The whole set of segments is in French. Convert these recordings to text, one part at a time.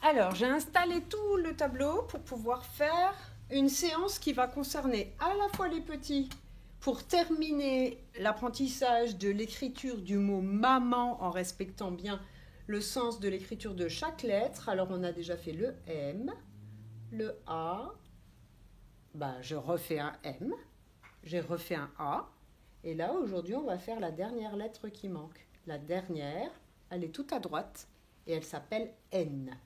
Alors, j'ai installé tout le tableau pour pouvoir faire une séance qui va concerner à la fois les petits pour terminer l'apprentissage de l'écriture du mot maman en respectant bien le sens de l'écriture de chaque lettre. Alors, on a déjà fait le M, le A, je refais un M, j'ai refait un A, et là, aujourd'hui, on va faire la dernière lettre qui manque. La dernière, elle est tout à droite, et elle s'appelle N.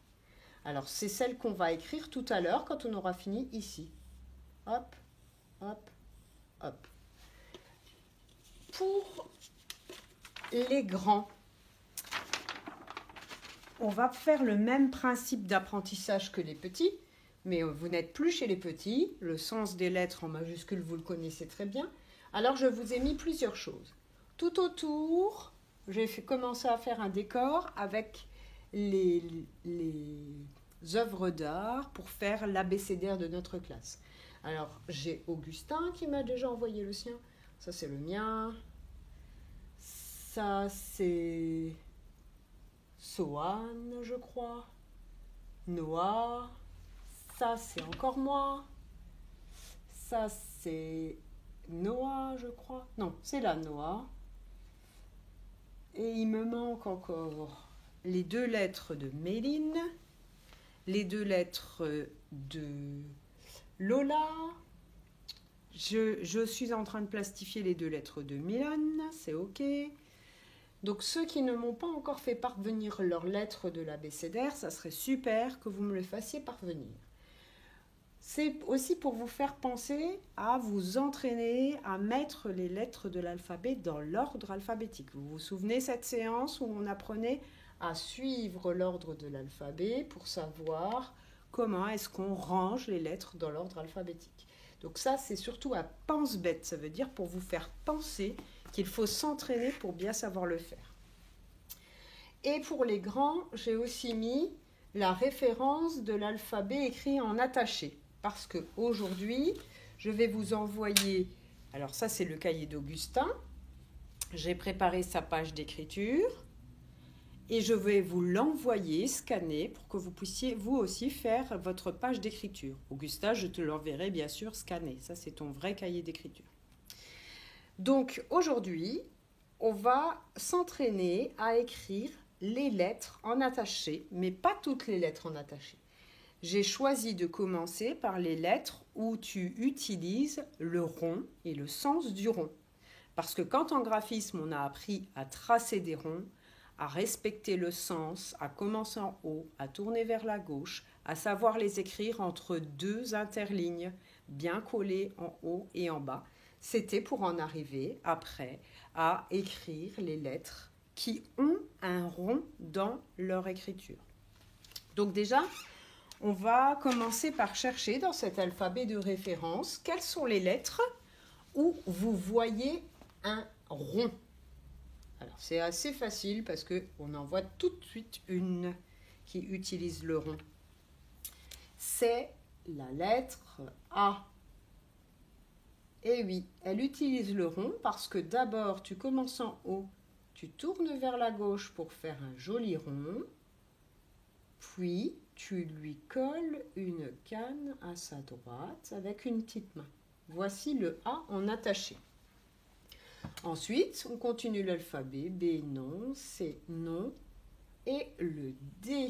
Alors, c'est celle qu'on va écrire tout à l'heure quand on aura fini ici. Hop, hop, hop. Pour les grands, on va faire le même principe d'apprentissage que les petits, mais vous n'êtes plus chez les petits. Le sens des lettres en majuscule, vous le connaissez très bien. Alors, je vous ai mis plusieurs choses. Tout autour, j'ai commencé à faire un décor avec les œuvres d'art pour faire l'abécédaire de notre classe. Alors, j'ai Augustin qui m'a déjà envoyé le sien. Ça, c'est le mien. Ça, c'est Sohan, je crois. Noah. Ça, c'est encore moi. Ça, c'est Noah, je crois. Non, c'est là, Noah. Et il me manque encore les 2 lettres de Méline, les 2 lettres de Lola. Je suis en train de plastifier les 2 lettres de Milan, c'est OK. Donc ceux qui ne m'ont pas encore fait parvenir leurs lettres de l'abécédaire, ça serait super que vous me le fassiez parvenir. C'est aussi pour vous faire penser à vous entraîner à mettre les lettres de l'alphabet dans l'ordre alphabétique. Vous vous souvenez cette séance où on apprenait à suivre l'ordre de l'alphabet pour savoir comment est-ce qu'on range les lettres dans l'ordre alphabétique. Donc ça, c'est surtout un pense-bête. Ça veut dire pour vous faire penser qu'il faut s'entraîner pour bien savoir le faire. Et pour les grands, j'ai aussi mis la référence de l'alphabet écrit en attaché. Parce qu'aujourd'hui, je vais vous envoyer... Alors ça, c'est le cahier d'Augustin. J'ai préparé sa page d'écriture. Et je vais vous l'envoyer scanner pour que vous puissiez vous aussi faire votre page d'écriture. Augustin, je te l'enverrai bien sûr scanner. Ça, c'est ton vrai cahier d'écriture. Donc aujourd'hui, on va s'entraîner à écrire les lettres en attaché, mais pas toutes les lettres en attaché. J'ai choisi de commencer par les lettres où tu utilises le rond et le sens du rond. Parce que quand en graphisme, on a appris à tracer des ronds, à respecter le sens, à commencer en haut, à tourner vers la gauche, à savoir les écrire entre 2 interlignes bien collées en haut et en bas, c'était pour en arriver après à écrire les lettres qui ont un rond dans leur écriture. Donc déjà, on va commencer par chercher dans cet alphabet de référence quelles sont les lettres où vous voyez un rond. Alors c'est assez facile parce qu'on en voit tout de suite une qui utilise le rond. C'est la lettre A. Et oui, elle utilise le rond parce que d'abord tu commences en haut, tu tournes vers la gauche pour faire un joli rond, puis tu lui colles une canne à sa droite avec une petite main. Voici le A en attaché. Ensuite, on continue l'alphabet. B, non. C, non. Et le D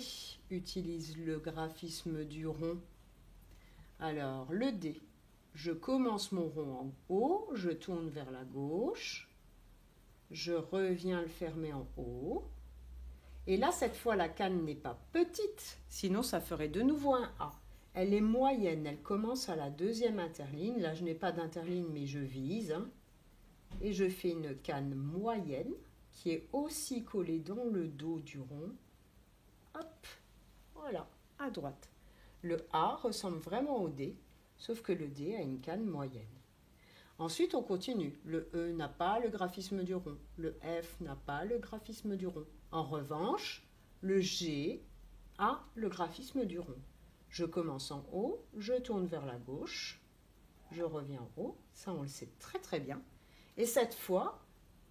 utilise le graphisme du rond. Alors, le D. Je commence mon rond en haut, je tourne vers la gauche, je reviens le fermer en haut. Et là, cette fois, la canne n'est pas petite, sinon ça ferait de nouveau un A. Elle est moyenne, elle commence à la 2e interligne. Là, je n'ai pas d'interligne, mais je vise. Et je fais une canne moyenne qui est aussi collée dans le dos du rond. Hop, voilà, à droite. Le A ressemble vraiment au D, sauf que le D a une canne moyenne. Ensuite, on continue. Le E n'a pas le graphisme du rond. Le F n'a pas le graphisme du rond. En revanche, le G a le graphisme du rond. Je commence en haut, je tourne vers la gauche, je reviens en haut. Ça, on le sait très très bien. Et cette fois,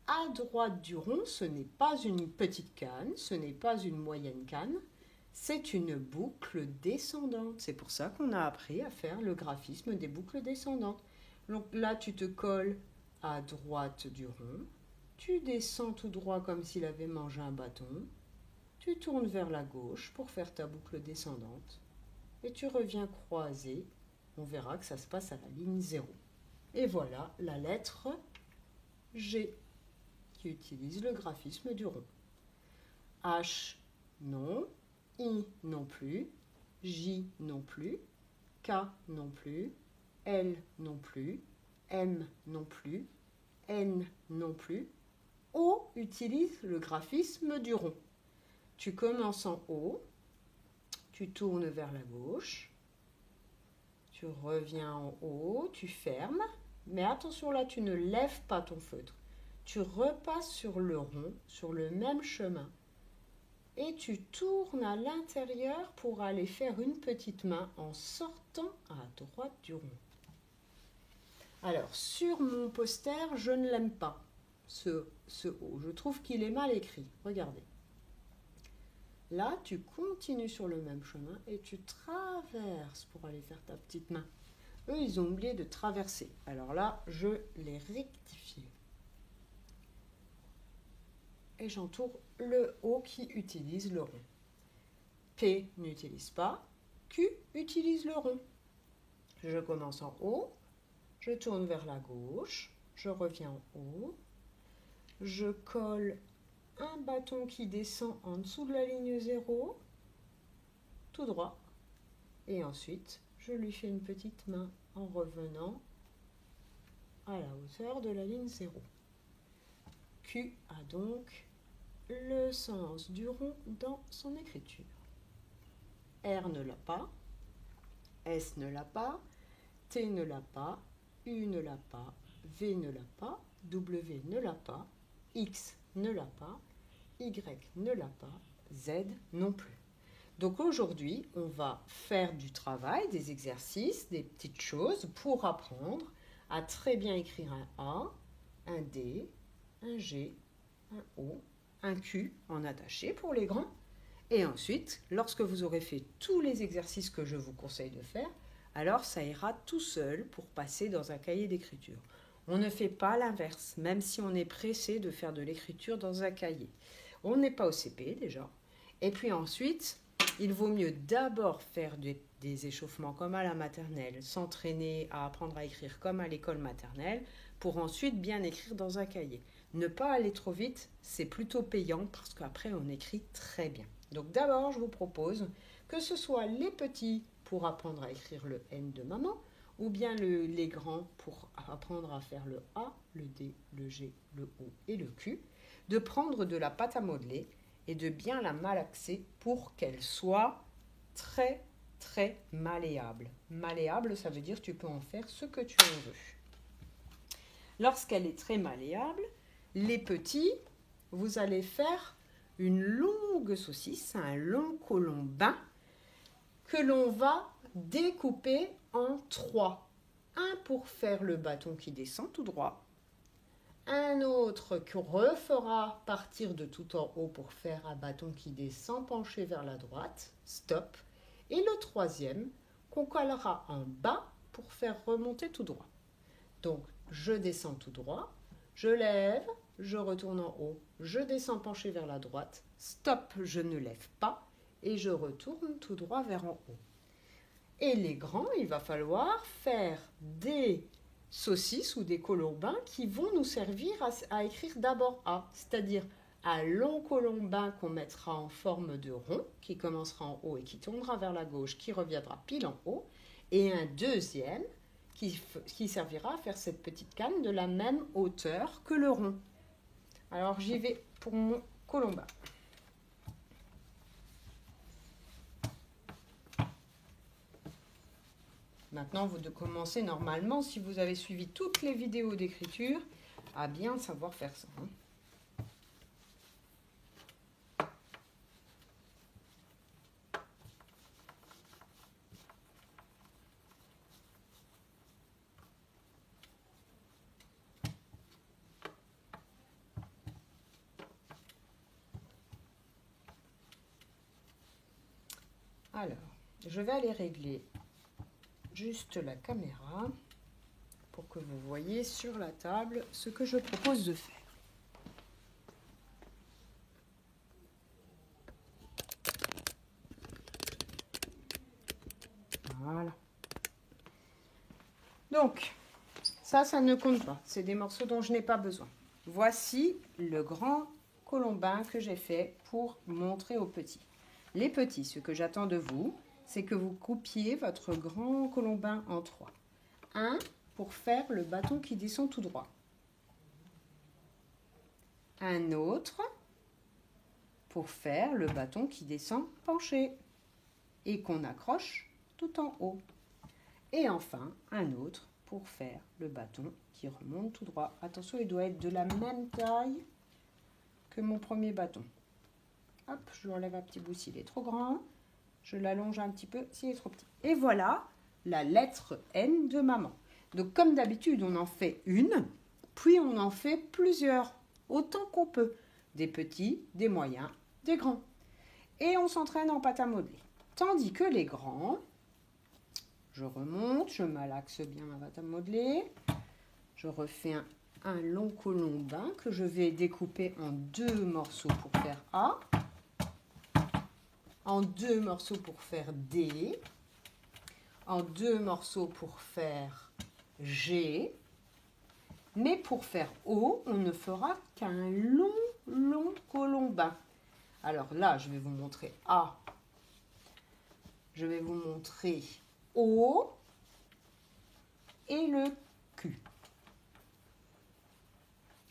à droite du rond, ce n'est pas une petite canne, ce n'est pas une moyenne canne, C'est une boucle descendante. C'est pour ça qu'on a appris à faire le graphisme des boucles descendantes. Donc là, tu te colles à droite du rond. Tu descends tout droit comme s'il avait mangé un bâton. Tu tournes vers la gauche pour faire ta boucle descendante. Et tu reviens croiser. On verra que ça se passe à la ligne 0. Et voilà la lettre G qui utilise le graphisme du rond. H, non. I, non plus. J, non plus. K, non plus. L, non plus. M, non plus. N, non plus. O utilise le graphisme du rond. Tu commences en haut. Tu tournes vers la gauche. Tu reviens en haut. Tu fermes. Mais attention là, tu ne lèves pas ton feutre. Tu repasses sur le rond, sur le même chemin. Et tu tournes à l'intérieur pour aller faire une petite main en sortant à droite du rond. Alors, sur mon poster, je ne l'aime pas, ce O. Je trouve qu'il est mal écrit. Regardez. Là, tu continues sur le même chemin et tu traverses pour aller faire ta petite main. Eux, ils ont oublié de traverser. Alors là, je l'ai rectifié. Et j'entoure le O qui utilise le rond. P n'utilise pas. Q utilise le rond. Je commence en haut. Je tourne vers la gauche. Je reviens en haut. Je colle un bâton qui descend en dessous de la ligne 0. Tout droit. Et ensuite, je lui fais une petite main en revenant à la hauteur de la ligne 0. Q a donc le sens du rond dans son écriture. R ne l'a pas, S ne l'a pas, T ne l'a pas, U ne l'a pas, V ne l'a pas, W ne l'a pas, X ne l'a pas, Y ne l'a pas, Z non plus. Donc aujourd'hui, on va faire du travail, des exercices, des petites choses pour apprendre à très bien écrire un A, un D, un G, un O, un Q en attaché pour les grands. Et ensuite, lorsque vous aurez fait tous les exercices que je vous conseille de faire, alors ça ira tout seul pour passer dans un cahier d'écriture. On ne fait pas l'inverse, même si on est pressé de faire de l'écriture dans un cahier. On n'est pas au CP déjà. Et puis ensuite, il vaut mieux d'abord faire des échauffements comme à la maternelle, s'entraîner à apprendre à écrire comme à l'école maternelle, pour ensuite bien écrire dans un cahier. Ne pas aller trop vite, c'est plutôt payant parce qu'après on écrit très bien. Donc d'abord, je vous propose que ce soit les petits pour apprendre à écrire le N de maman, ou bien les grands pour apprendre à faire le A, le D, le G, le O et le Q, de prendre de la pâte à modeler et de bien la malaxer pour qu'elle soit très très malléable. Malléable, ça veut dire que tu peux en faire ce que tu en veux. Lorsqu'elle est très malléable, les petits, vous allez faire une longue saucisse, un long colombin que l'on va découper en 3. Un pour faire le bâton qui descend tout droit, un autre qu'on refera partir de tout en haut pour faire un bâton qui descend penché vers la droite, stop, et le troisième qu'on collera en bas pour faire remonter tout droit. Donc, je descends tout droit, je lève, je retourne en haut, je descends penché vers la droite, stop, je ne lève pas, et je retourne tout droit vers en haut. Et les grands, il va falloir faire des saucisses ou des colombins qui vont nous servir à écrire d'abord A, c'est-à-dire un long colombin qu'on mettra en forme de rond, qui commencera en haut et qui tournera vers la gauche, qui reviendra pile en haut, et un deuxième qui servira à faire cette petite canne de la même hauteur que le rond. Alors j'y vais pour mon colombin. Maintenant, vous devez commencer normalement, si vous avez suivi toutes les vidéos d'écriture, à bien savoir faire ça. Alors, je vais aller régler juste la caméra pour que vous voyez sur la table ce que je propose de faire. Voilà. Donc, ça ne compte pas. C'est des morceaux dont je n'ai pas besoin. Voici le grand colombin que j'ai fait pour montrer aux petits. Les petits, ce que j'attends de vous, c'est que vous coupiez votre grand colombin en 3. Un pour faire le bâton qui descend tout droit. Un autre pour faire le bâton qui descend penché et qu'on accroche tout en haut. Et enfin, un autre pour faire le bâton qui remonte tout droit. Attention, il doit être de la même taille que mon premier bâton. Hop, je l'enlève un petit bout s'il est trop grand. Je l'allonge un petit peu s'il est trop petit. Et voilà la lettre N de maman. Donc comme d'habitude, on en fait une, puis on en fait plusieurs, autant qu'on peut. Des petits, des moyens, des grands. Et on s'entraîne en pâte à modeler. Tandis que les grands, je remonte, je malaxe bien ma pâte à modeler. Je refais un long colombin que je vais découper en 2 morceaux pour faire A, en 2 morceaux pour faire D, en 2 morceaux pour faire G. Mais pour faire O, on ne fera qu'un long colombin. Alors là, je vais vous montrer A. Je vais vous montrer O et le Q.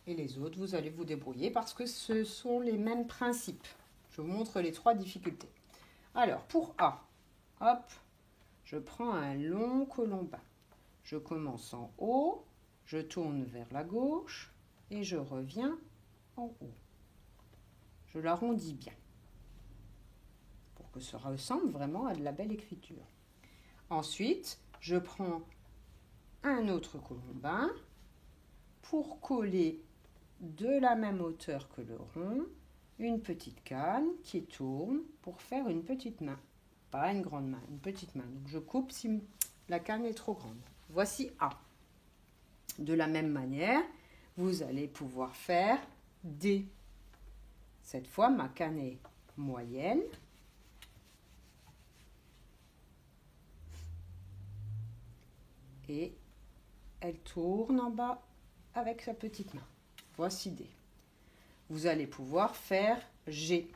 Et les autres, vous allez vous débrouiller parce que ce sont les mêmes principes. Je vous montre les 3 difficultés. Alors, pour A, hop, je prends un long colombin. Je commence en haut, je tourne vers la gauche et je reviens en haut. Je l'arrondis bien pour que ça ressemble vraiment à de la belle écriture. Ensuite, je prends un autre colombin pour coller de la même hauteur que le rond, une petite canne qui tourne pour faire une petite main. Pas une grande main, une petite main. Donc je coupe si la canne est trop grande. Voici A. De la même manière, vous allez pouvoir faire D. Cette fois, ma canne est moyenne. Et elle tourne en bas avec sa petite main. Voici D. Vous allez pouvoir faire G.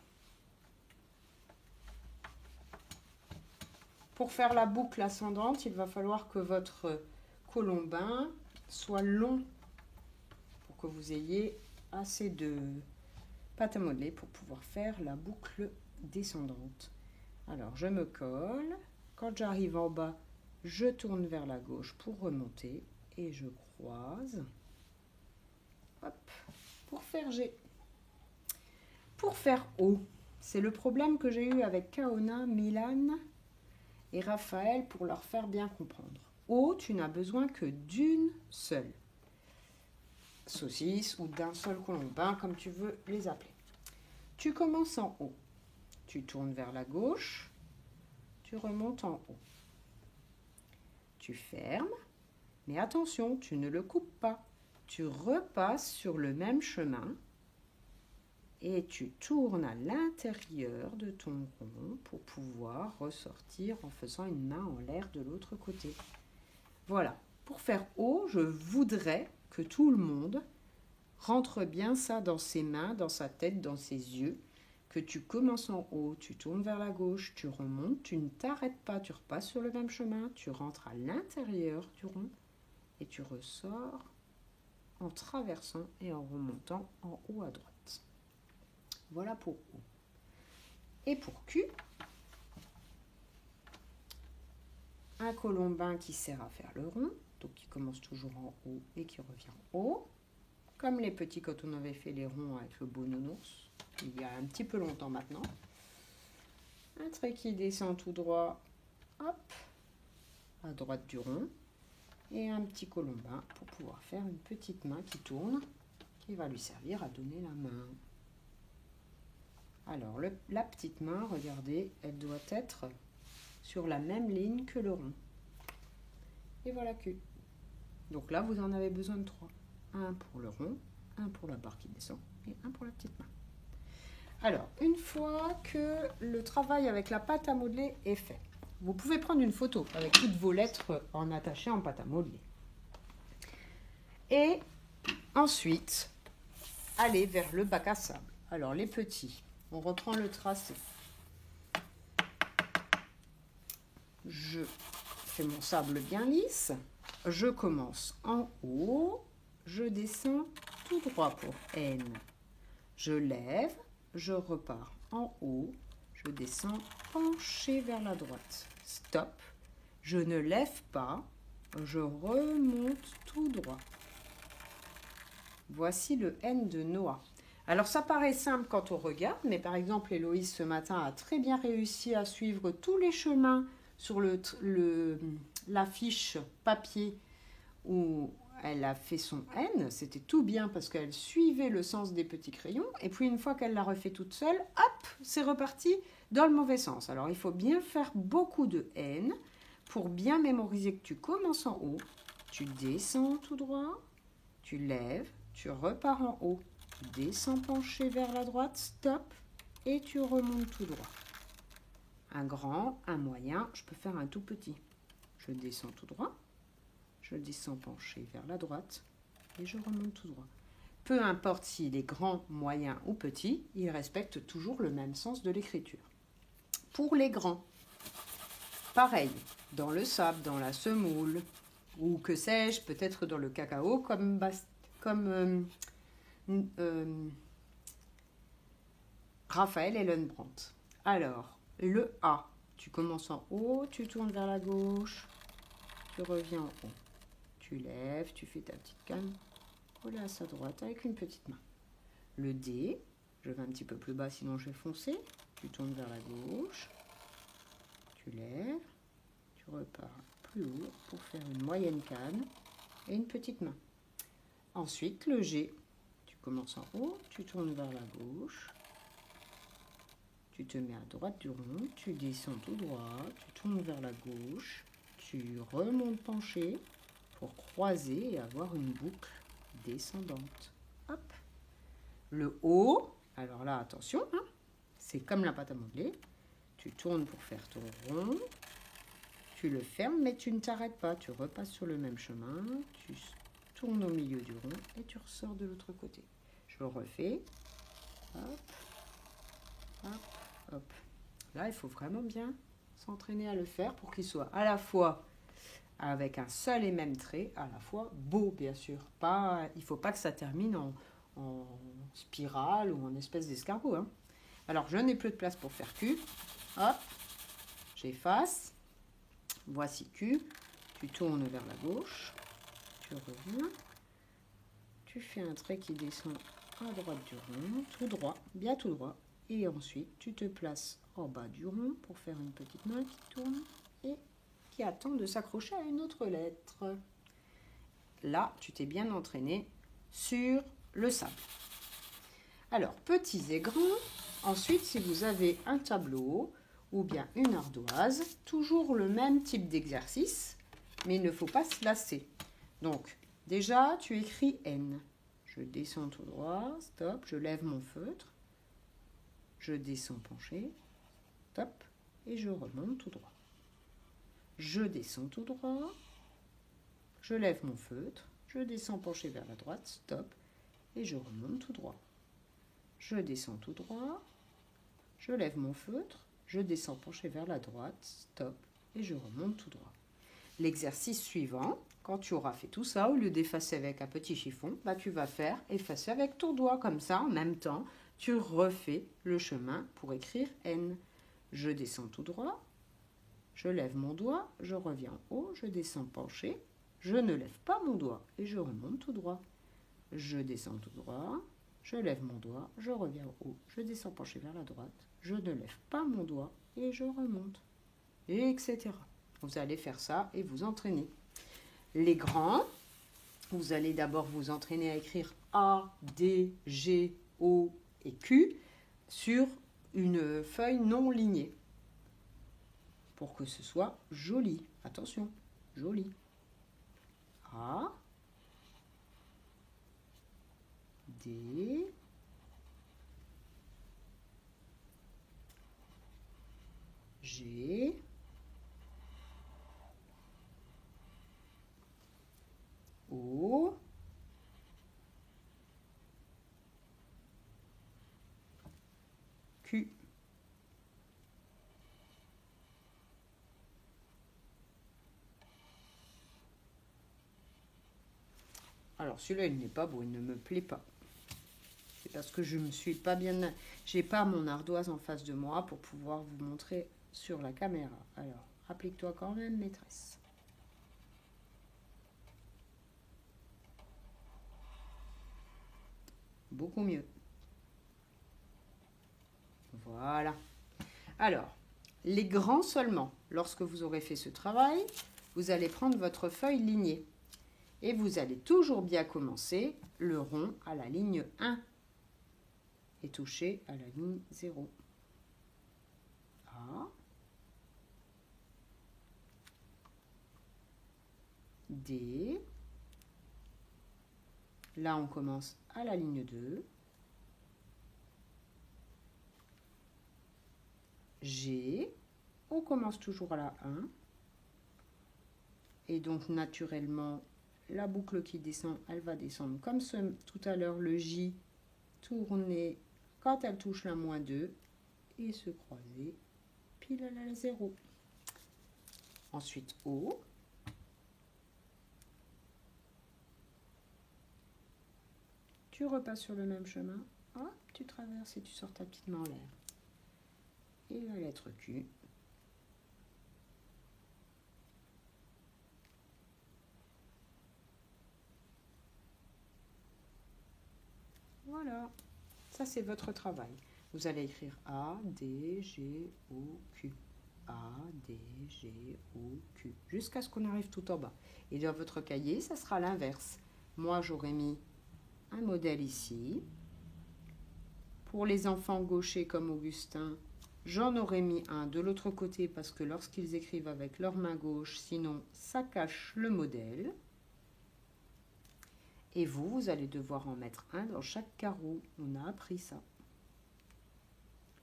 Pour faire la boucle ascendante, il va falloir que votre colombin soit long pour que vous ayez assez de pâte à modeler pour pouvoir faire la boucle descendante. Alors, je me colle. Quand j'arrive en bas, je tourne vers la gauche pour remonter et je croise. Hop, pour faire G. Pour faire O, c'est le problème que j'ai eu avec Kaona, Milan et Raphaël pour leur faire bien comprendre. O, tu n'as besoin que d'une seule saucisse ou d'un seul colombin, comme tu veux les appeler. Tu commences en haut, tu tournes vers la gauche, tu remontes en haut. Tu fermes, mais attention, tu ne le coupes pas. Tu repasses sur le même chemin et tu tournes à l'intérieur de ton rond pour pouvoir ressortir en faisant une main en l'air de l'autre côté. Voilà. Pour faire O, je voudrais que tout le monde rentre bien ça dans ses mains, dans sa tête, dans ses yeux, que tu commences en haut, tu tournes vers la gauche, tu remontes, tu ne t'arrêtes pas, tu repasses sur le même chemin, tu rentres à l'intérieur du rond et tu ressors en traversant et en remontant en haut à droite. Voilà pour O. Et pour Q, un colombin qui sert à faire le rond, donc qui commence toujours en haut et qui revient en haut, comme les petits quand on avait fait les ronds avec le beau nounours, il y a un petit peu longtemps maintenant. Un trait qui descend tout droit, hop, à droite du rond, et un petit colombin pour pouvoir faire une petite main qui tourne, qui va lui servir à donner la main. Alors, la petite main, regardez, elle doit être sur la même ligne que le rond. Et voilà Q. Donc là, vous en avez besoin de 3. Un pour le rond, un pour la barre qui descend et un pour la petite main. Alors, une fois que le travail avec la pâte à modeler est fait, vous pouvez prendre une photo avec toutes vos lettres en attachées en pâte à modeler. Et ensuite, aller vers le bac à sable. Alors, les petits, on reprend le tracé. Je fais mon sable bien lisse. Je commence en haut. Je descends tout droit pour N. Je lève. Je repars en haut. Je descends penché vers la droite. Stop. Je ne lève pas. Je remonte tout droit. Voici le N de Noah. Alors ça paraît simple quand on regarde, mais par exemple Héloïse ce matin a très bien réussi à suivre tous les chemins sur la fiche papier où elle a fait son N. C'était tout bien parce qu'elle suivait le sens des petits crayons. Et puis une fois qu'elle l'a refait toute seule, hop, c'est reparti dans le mauvais sens. Alors il faut bien faire beaucoup de N pour bien mémoriser que tu commences en haut, tu descends tout droit, tu lèves, tu repars en haut, tu descends penché vers la droite, stop, et tu remontes tout droit. Un grand, un moyen, je peux faire un tout petit. Je descends tout droit, je descends penché vers la droite et je remonte tout droit. Peu importe s'il est grand, moyen ou petit, il respecte toujours le même sens de l'écriture. Pour les grands, pareil, dans le sable, dans la semoule, ou que sais-je, peut-être dans le cacao, comme Raphaël Ellenbrandt. Alors, le A, tu commences en haut, tu tournes vers la gauche, tu reviens en haut. Tu lèves, tu fais ta petite canne, collée à sa droite avec une petite main. Le D, je vais un petit peu plus bas sinon je vais foncer, tu tournes vers la gauche, tu lèves, tu repars plus haut pour faire une moyenne canne et une petite main. Ensuite, le G, tu commences en haut, tu tournes vers la gauche, tu te mets à droite du rond, tu descends tout droit, tu tournes vers la gauche, tu remontes penché pour croiser et avoir une boucle descendante. Hop. Le O, alors là, attention, hein, c'est comme la pâte à modeler. Tu tournes pour faire ton rond, tu le fermes, mais tu ne t'arrêtes pas. Tu repasses sur le même chemin, tu tournes au milieu du rond et tu ressors de l'autre côté. Je le refais. Hop, hop, hop. Là, il faut vraiment bien s'entraîner à le faire pour qu'il soit à la fois avec un seul et même trait, à la fois beau, bien sûr. Il ne faut pas que ça termine en spirale ou en espèce d'escargot. Hein. Alors, je n'ai plus de place pour faire Q. Hop, j'efface. Voici Q. Tu tournes vers la gauche. Tu reviens. Tu fais un trait qui descend à droite du rond, tout droit, bien tout droit. Et ensuite, tu te places en bas du rond pour faire une petite main qui tourne et qui attend de s'accrocher à une autre lettre. Là, tu t'es bien entraîné sur le sable. Alors, petits et grands. Ensuite, si vous avez un tableau ou bien une ardoise, toujours le même type d'exercice, mais il ne faut pas se lasser. Donc, déjà, tu écris N. Je descends tout droit, stop, je lève mon feutre, je descends penché, stop, et je remonte tout droit. Je descends tout droit, je lève mon feutre, je descends penché vers la droite, stop, et je remonte tout droit. Je descends tout droit, je lève mon feutre, je descends penché vers la droite, stop, et je remonte tout droit. L'exercice suivant, quand tu auras fait tout ça, au lieu d'effacer avec un petit chiffon, tu vas faire effacer avec ton doigt, comme ça, en même temps, tu refais le chemin pour écrire N. Je descends tout droit, je lève mon doigt, je reviens en haut, je descends penché, je ne lève pas mon doigt et je remonte tout droit. Je descends tout droit, je lève mon doigt, je reviens en haut, je descends penché vers la droite, je ne lève pas mon doigt et je remonte, etc. Vous allez faire ça et vous entraîner. Les grands, vous allez d'abord vous entraîner à écrire A, D, G, O et Q sur une feuille non lignée. pour que ce soit joli. Attention, joli. A, D, G, O, Q. Alors celui-là, il n'est pas beau, il ne me plaît pas. C'est parce que je me suis pas bien... J'ai pas mon ardoise en face de moi pour pouvoir vous montrer sur la caméra. Alors, applique-toi quand même, maîtresse. Beaucoup mieux. Voilà. Alors, les grands seulement. Lorsque vous aurez fait ce travail, vous allez prendre votre feuille lignée. Et vous allez toujours bien commencer le rond à la ligne 1 et toucher à la ligne 0. A, D, là on commence à la ligne 2, G, on commence toujours à la 1, et donc naturellement la boucle qui descend, elle va descendre comme tout à l'heure, le J tourner quand elle touche la moins 2 et se croiser pile à la 0. Ensuite O, tu repasses sur le même chemin, hop, tu traverses et tu sors ta petite main en l'air. Et la lettre Q. Voilà, ça c'est votre travail. Vous allez écrire A, D, G, O, Q. A, D, G, O, Q. Jusqu'à ce qu'on arrive tout en bas. Et dans votre cahier, ça sera l'inverse. Moi, j'aurais mis un modèle ici. Pour les enfants gauchers comme Augustin, j'en aurais mis un de l'autre côté parce que lorsqu'ils écrivent avec leur main gauche, sinon ça cache le modèle. Et vous, vous allez devoir en mettre un dans chaque carreau. On a appris ça.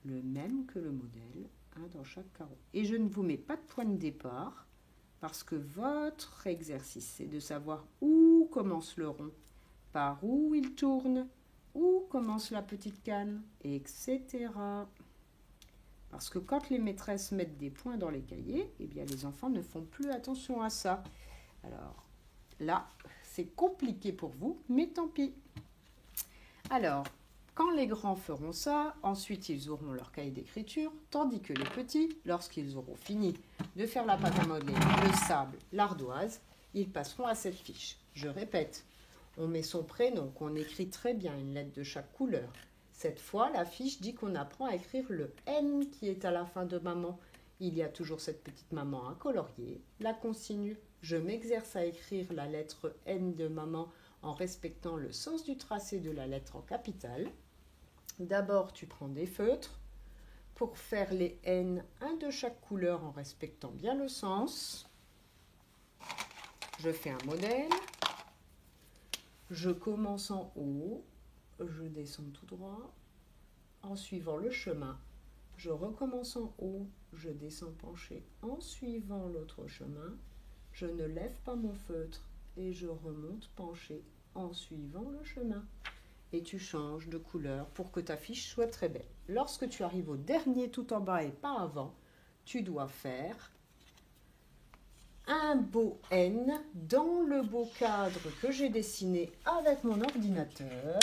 Le même que le modèle, un dans chaque carreau. Et je ne vous mets pas de point de départ parce que votre exercice, c'est de savoir où commence le rond, par où il tourne, où commence la petite canne, etc. Parce que quand les maîtresses mettent des points dans les cahiers, eh bien les enfants ne font plus attention à ça. Alors là, c'est compliqué pour vous, mais tant pis. Alors, quand les grands feront ça, ensuite ils auront leur cahier d'écriture, tandis que les petits, lorsqu'ils auront fini de faire la pâte à modeler, le sable, l'ardoise, ils passeront à cette fiche. Je répète, on met son prénom, qu'on écrit très bien une lettre de chaque couleur. Cette fois, la fiche dit qu'on apprend à écrire le N qui est à la fin de maman. Il y a toujours cette petite maman à colorier. La consigne, je m'exerce à écrire la lettre N de maman en respectant le sens du tracé de la lettre en capitale. D'abord, tu prends des feutres pour faire les N, un de chaque couleur en respectant bien le sens. Je fais un modèle. Je commence en haut, je descends tout droit. En suivant le chemin, je recommence en haut, je descends penché. En suivant l'autre chemin, je ne lève pas mon feutre et je remonte penché en suivant le chemin. Et tu changes de couleur pour que ta fiche soit très belle. Lorsque tu arrives au dernier tout en bas et pas avant, tu dois faire un beau N dans le beau cadre que j'ai dessiné avec mon ordinateur,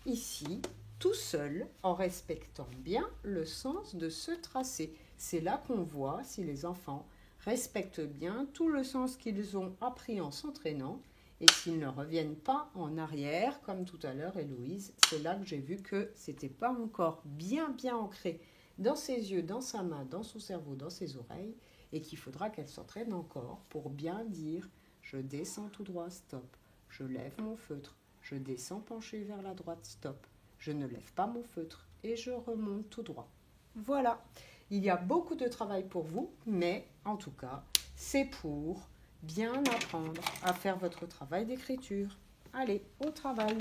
ici, tout seul, en respectant bien le sens de ce tracé. C'est là qu'on voit si les enfants respectent bien tout le sens qu'ils ont appris en s'entraînant et s'ils ne reviennent pas en arrière, comme tout à l'heure Héloïse. C'est là que j'ai vu que c'était pas encore bien ancré dans ses yeux, dans sa main, dans son cerveau, dans ses oreilles, et qu'il faudra qu'elle s'entraîne encore pour bien dire « je descends tout droit, stop, je lève mon feutre, je descends penché vers la droite, stop, je ne lève pas mon feutre et je remonte tout droit ». Voilà. Il y a beaucoup de travail pour vous, mais en tout cas, c'est pour bien apprendre à faire votre travail d'écriture. Allez, au travail!